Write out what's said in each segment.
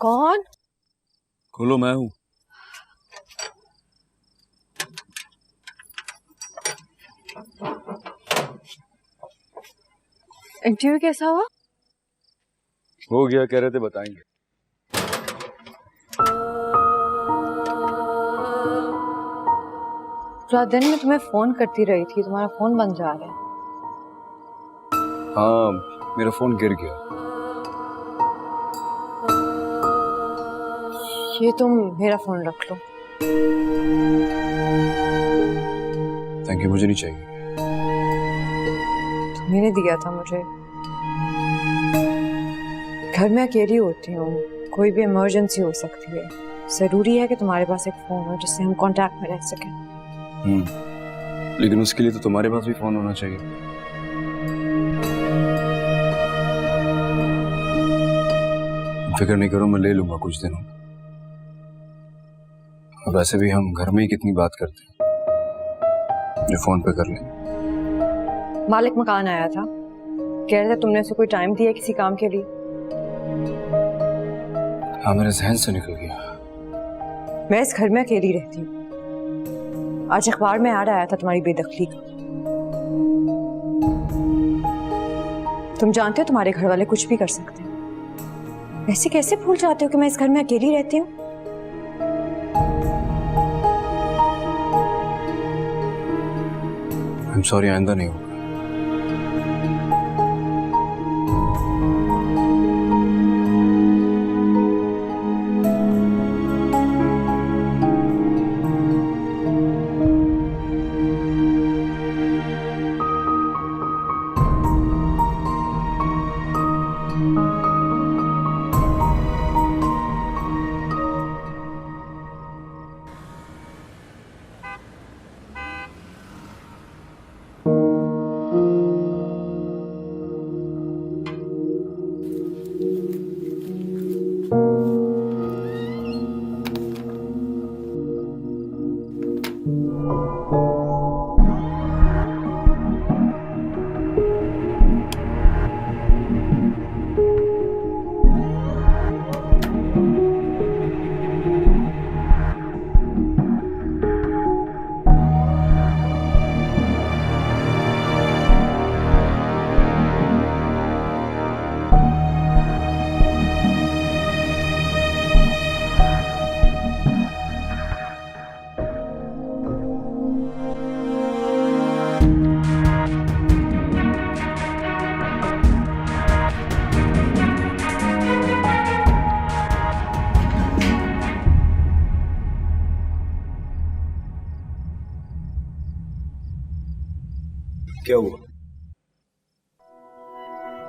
कौन? खोलो, मैं हूं। इंटरव्यू कैसा हुआ? हो गया, कह रहे थे बताएंगे। पूरा दिन मैं तुम्हें फोन करती रही थी, तुम्हारा फोन बंद जा रहा है। हाँ, मेरा फोन गिर गया। ये तुम मेरा फोन रख लो। थैंक यू, मुझे नहीं चाहिए। तुम्ही दिया था मुझे। घर में अकेली होती हूँ, कोई भी इमरजेंसी हो सकती है। जरूरी है कि तुम्हारे पास एक फोन हो जिससे हम कांटेक्ट में रह सकें। लेकिन उसके लिए तो तुम्हारे पास भी फोन होना चाहिए। फिक्र नहीं करो, मैं ले लूंगा कुछ दिनों। और वैसे भी हम घर में ही कितनी बात करते हैं, जो फोन पे कर लें। मालिक मकान आया था, कह रहे थे तुमने उसे कोई टाइम दिया किसी काम के लिए? हाँ, मेरे जहन से निकल गया। मैं इस घर में अकेली रहती हूँ। आज अखबार में ऐड आया था तुम्हारी बेदखली का। तुम जानते हो तुम्हारे घर वाले कुछ भी कर सकते हैं। ऐसे कैसे भूल जाते हो कि मैं इस घर में अकेली रहती हूँ? आई एम सॉरी, आइंदा नहीं होगा। क्या हुआ?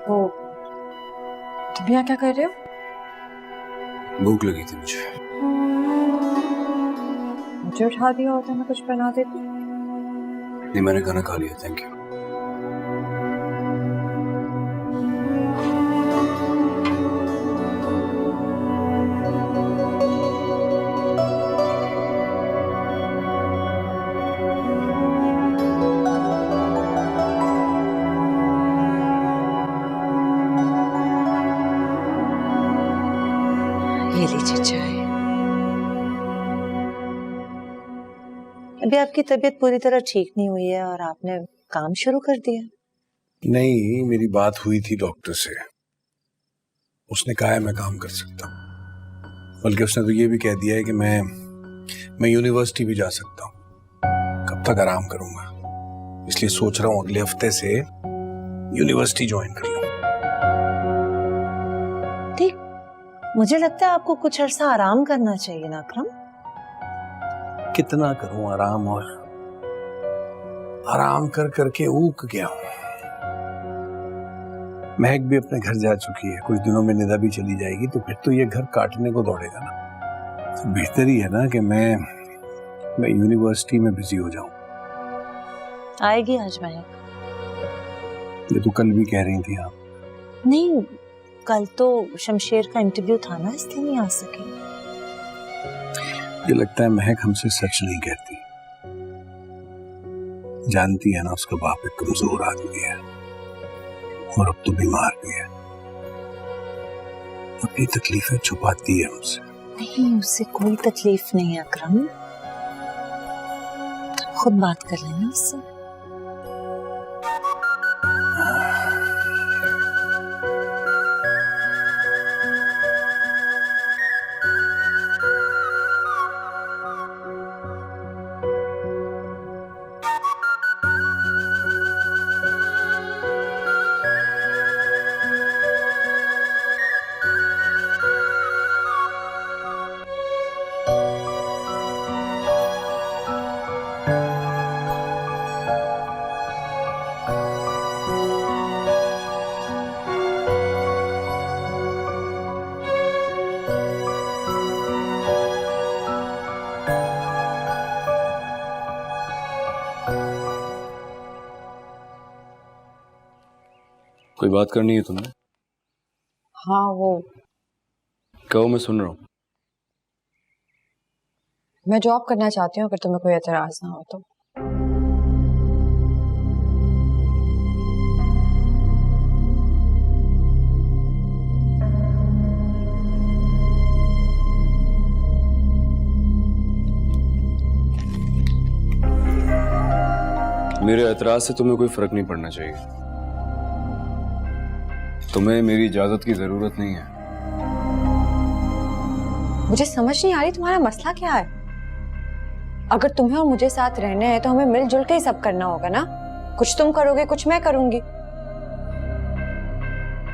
वो तुम यहाँ क्या कर रहे हो? भूख लगी थी मुझे। मुझे उठा दिया होता, मैं कुछ बना देती। नहीं, मैंने खाना खा लिया, थैंक यू। ये लीजिए चाय। अभी आपकी तबीयत पूरी तरह ठीक नहीं हुई है और आपने काम शुरू कर दिया? नहीं, मेरी बात हुई थी डॉक्टर से। उसने कहा है मैं काम कर सकता हूँ, बल्कि उसने तो ये भी कह दिया है कि मैं यूनिवर्सिटी भी जा सकता हूँ। कब तक आराम करूंगा, इसलिए सोच रहा हूँ अगले हफ्ते से यूनिवर्सिटी ज्वाइन कर लूं। ठीक, मुझे लगता है आपको कुछ अरसा आराम करना चाहिए ना अकरम। कितना करूं आराम, और आराम कर करके ऊक गया हूं। महक भी अपने घर जा चुकी है, कुछ दिनों में निदा भी चली जाएगी, तो फिर तो ये घर काटने को दौड़ेगा ना। तो बेहतर ही है ना कि मैं यूनिवर्सिटी में बिजी हो जाऊं। आएगी आज महक? ये तो कल भी कह रही थी आप। नहीं, कल तो शमशेर का इंटरव्यू था ना, इसलिए नहीं आ सकी। मुझे लगता है महक हमसे सच नहीं कहती। जानती है ना उसका बाप एक कमजोर आदमी है और अब तो बीमार भी है। अपनी तकलीफें छुपाती है हमसे। नहीं, उससे कोई तकलीफ नहीं है अकरम, तुम खुद बात कर लेना उससे। कोई बात करनी है तुमने? हाँ वो कहो, मैं सुन रहा हूँ। मैं जॉब करना चाहती हूँ, अगर तुम्हें कोई एतराज ना हो तो। मेरे एतराज से तुम्हें कोई फर्क नहीं पड़ना चाहिए। तुम्हें मेरी इजाजत की जरूरत नहीं है। मुझे समझ नहीं आ रही तुम्हारा मसला क्या है। अगर तुम्हें और मुझे साथ रहने हैं तो हमें मिलजुल के ही सब करना होगा ना। कुछ तुम करोगे, कुछ मैं करूंगी।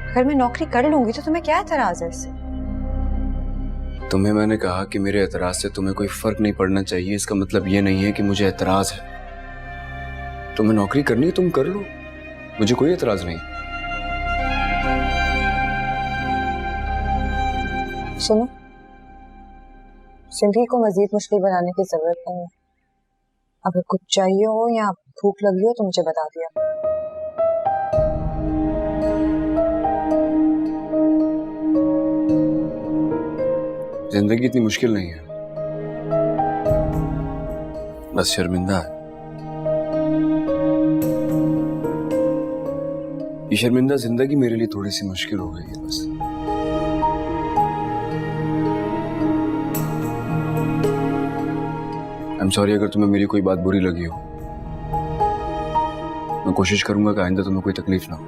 अगर मैं नौकरी कर लूंगी तो तुम्हें क्या एतराज है इससे? तुम्हें मैंने कहा कि मेरे एतराज से तुम्हें कोई फर्क नहीं पड़ना चाहिए, इसका मतलब ये नहीं है कि मुझे एतराज है। तुम्हें नौकरी करनी है, तुम कर लो, मुझे कोई एतराज नहीं। सुनो, जिंदगी को मजीद मुश्किल बनाने की जरूरत नहीं है। अगर कुछ चाहिए हो या भूख लगी हो तो मुझे बता दिया। जिंदगी इतनी मुश्किल नहीं है, बस शर्मिंदा है। ये शर्मिंदा जिंदगी मेरे लिए थोड़ी सी मुश्किल हो गई है बस। आई एम सॉरी अगर तुम्हें मेरी कोई बात बुरी लगी हो। मैं कोशिश करूंगा कि आइंदा तुम्हें कोई तकलीफ ना हो।